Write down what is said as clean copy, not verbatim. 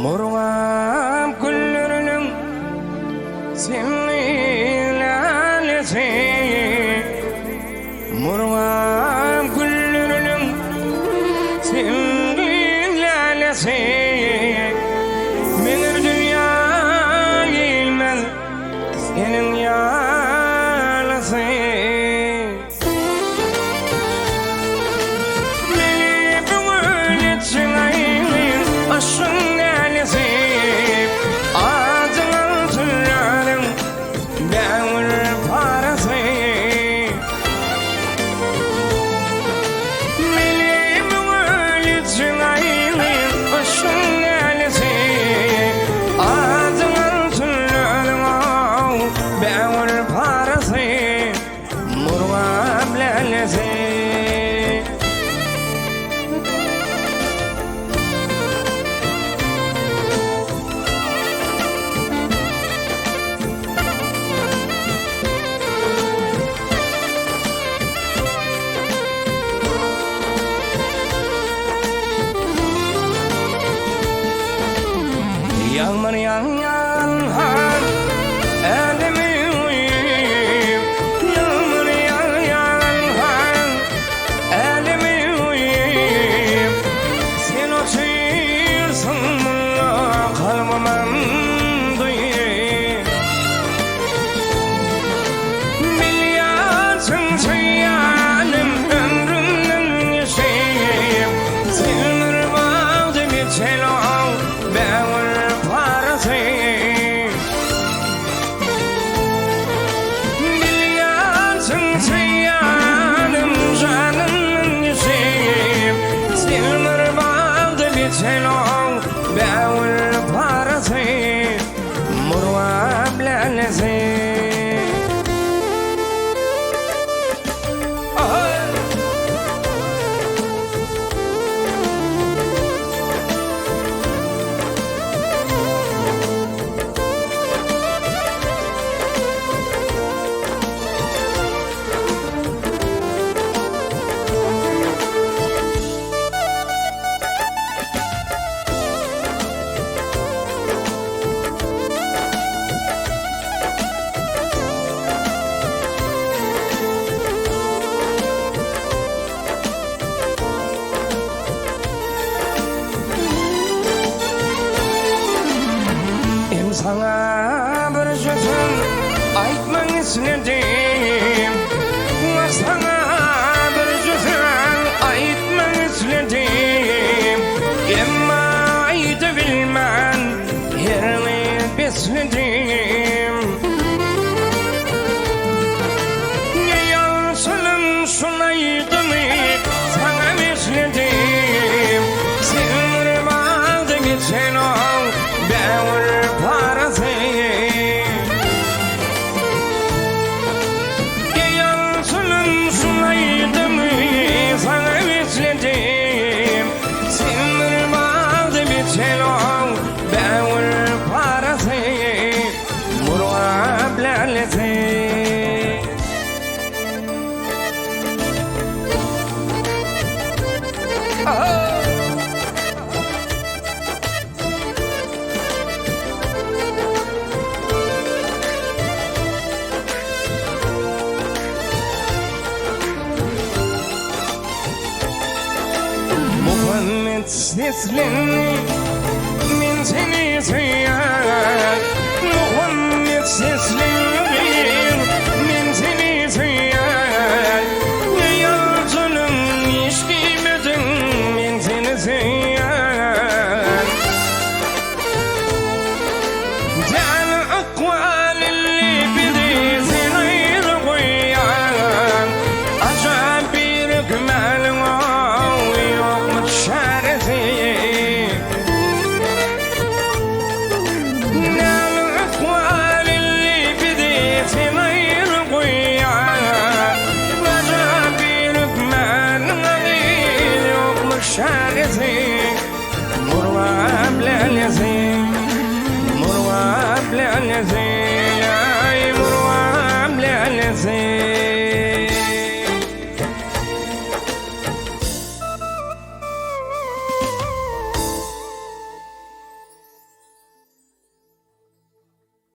Murgam güllerinin seni lalesi, Murgam güllerinin seni lalesi. Menir dünya ilmez senin yalası. Beni böyle çınayın aşın Yağmur yağar elimi uyuyup, yağmur yağar elimi uyuyup. Sen oturuyorsun kalbimden duyup. Biliyorsun çayanım ömrümden yaşayıp. Senin bağda bir çelom ben biliyorsun çayanım canımın yüzeyim. Silmir bağda bir çelom ben parasıyım. Murva blalesi. Sana bir sözüm aytmak istedim. Sana bir sözüm aytmak istedim. Ama aytabilmem yerini besledim. Yansılım şunaydı mı sana besledim. Senin bağda geçen ol ben seslenni min seni seyyar. Muhammed seslenni